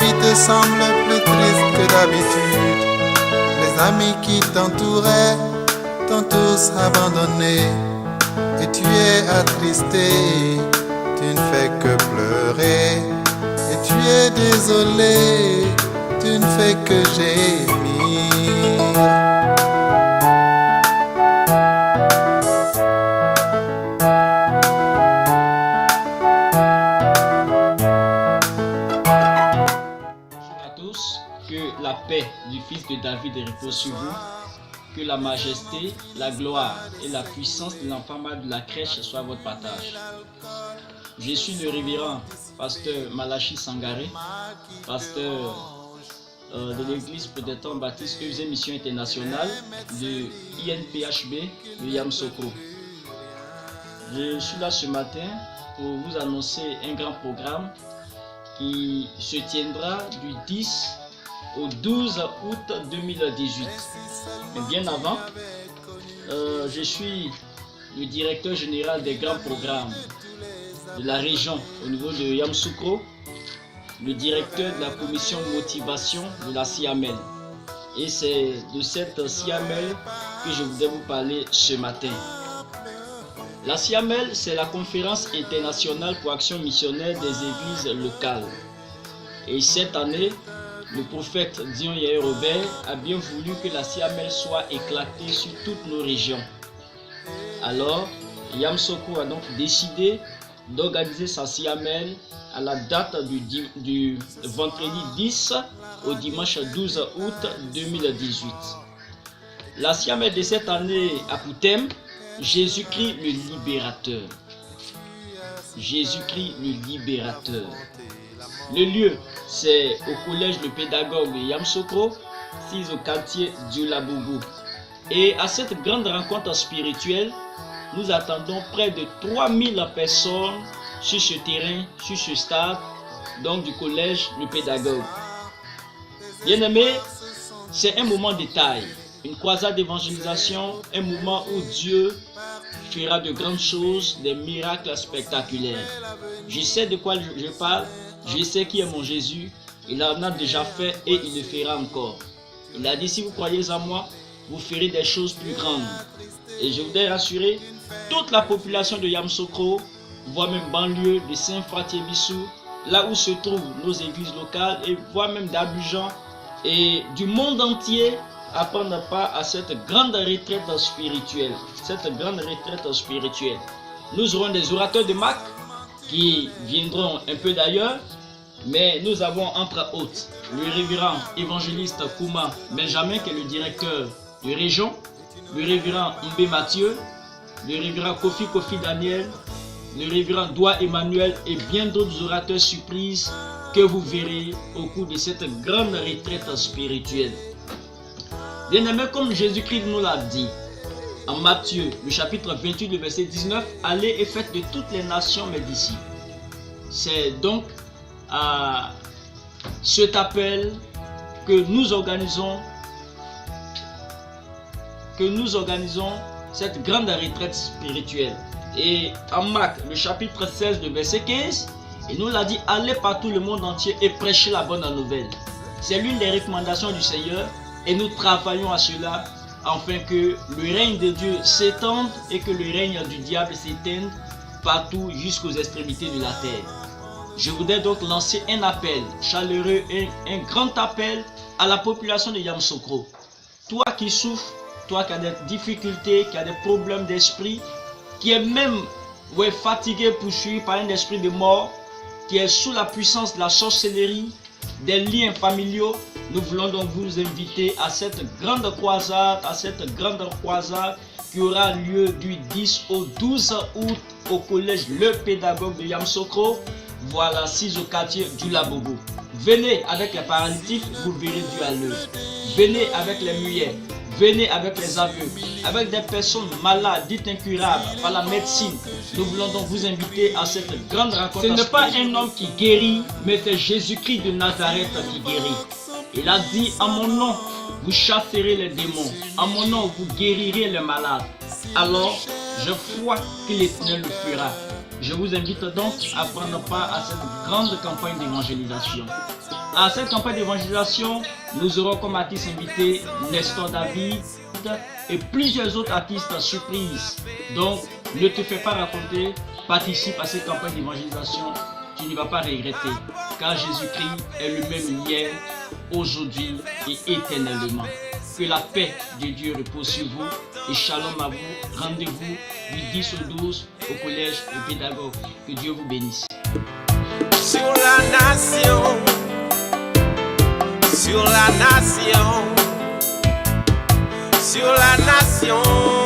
vie te semble plus triste que d'habitude. Les amis qui t'entouraient t'ont tous abandonné et tu es attristé, tu ne fais que pleurer et tu es désolé, tu ne fais que gémir. Que la paix du Fils de David repose sur vous, que la majesté, la gloire et la puissance de l'enfant mâle de la crèche soient votre partage. Je suis le révérend pasteur Malachi Sangaré, pasteur de l'église Prédateur Baptiste EVZ Mission Internationale de INPHB de Yamoussoukro. Je suis là ce matin pour vous annoncer un grand programme qui se tiendra du 10 au 12 août 2018. Mais bien avant, je suis le directeur général des grands programmes de la région au niveau de Yamoussoukro, le directeur de la commission motivation de la CIAMEL. Et c'est de cette CIAMEL que je voudrais vous parler ce matin. La CIAMEL, c'est la conférence internationale pour action missionnaire des églises locales. Et cette année, le prophète Dion Yair Robert a bien voulu que la CIAMEL soit éclatée sur toutes nos régions. Alors, Yamoussoukro a donc décidé d'organiser sa CIAMEL à la date du vendredi 10 au dimanche 12 août 2018. La CIAMEL de cette année a pour thème Jésus-Christ le libérateur. Jésus-Christ le libérateur. Le lieu, c'est au collège de pédagogue de Yamoussoukro, 6 au quartier du Labougou. Et à cette grande rencontre spirituelle, nous attendons près de 3000 personnes sur ce terrain, sur ce stade, donc du collège de pédagogue. Bien-aimés, c'est un moment de taille, une croisade d'évangélisation, un moment où Dieu fera de grandes choses, des miracles spectaculaires. Je sais de quoi je parle. Je sais qui est mon Jésus, il en a déjà fait et il le fera encore. Il a dit, si vous croyez en moi, vous ferez des choses plus grandes. Et je voudrais rassurer toute la population de Yamoussoukro, voire même banlieue de Saint-Fratier-Bissou, là où se trouvent nos églises locales, et voire même d'Abidjan et du monde entier, à prendre part à cette grande retraite spirituelle. Cette grande retraite spirituelle. Nous aurons des orateurs de marque qui viendront un peu d'ailleurs, mais nous avons entre autres le révérend évangéliste Kouma Benjamin, qui est le directeur de région, le révérend Mbé Mathieu, le révérend Kofi Daniel, le révérend Doua Emmanuel et bien d'autres orateurs surprises que vous verrez au cours de cette grande retraite spirituelle. Bien-aimés, comme Jésus-Christ nous l'a dit, en Matthieu, le chapitre 28, le verset 19, allez et faites de toutes les nations mes disciples. C'est donc à cet appel que nous organisons cette grande retraite spirituelle. Et en Marc, le chapitre 16, le verset 15, il nous l'a dit, allez par tout le monde entier et prêchez la bonne nouvelle. C'est l'une des recommandations du Seigneur et nous travaillons à cela, afin que le règne de Dieu s'étende et que le règne du diable s'éteigne partout jusqu'aux extrémités de la terre. Je voudrais donc lancer un appel chaleureux et un grand appel à la population de Yamoussoukro. Toi qui souffres, toi qui as des difficultés, qui as des problèmes d'esprit, qui est même fatigué, poursuivi par un esprit de mort, qui est sous la puissance de la sorcellerie, des liens familiaux, nous voulons donc vous inviter à cette grande croisade, qui aura lieu du 10 au 12 août au collège Le Pédagogue de Yamoussoukro, voilà 6 au quartier du Labougou. Venez avec les paralytiques, vous verrez Dieu à l'œuvre. Venez avec les muets, venez avec les aveugles, avec des personnes malades, dites incurables par la médecine. Nous voulons donc vous inviter à cette grande rencontre. Ce n'est pas un homme qui guérit, mais c'est Jésus-Christ de Nazareth qui guérit. Il a dit, en mon nom, vous chasserez les démons. En mon nom, vous guérirez les malades. Alors, je crois que l'Éternel le fera. Je vous invite donc à prendre part à cette grande campagne d'évangélisation. À cette campagne d'évangélisation, nous aurons comme artistes invités Nestor David et plusieurs autres artistes surprises. Donc, ne te fais pas raconter, participe à cette campagne d'évangélisation, tu ne vas pas regretter, car Jésus-Christ est le même hier, aujourd'hui et éternellement. Que la paix de Dieu repose sur vous et shalom à vous. Rendez-vous du 10 au 12 au collège de pédagogue. Que Dieu vous bénisse. Sur la nation, sur la nation, sur la nation.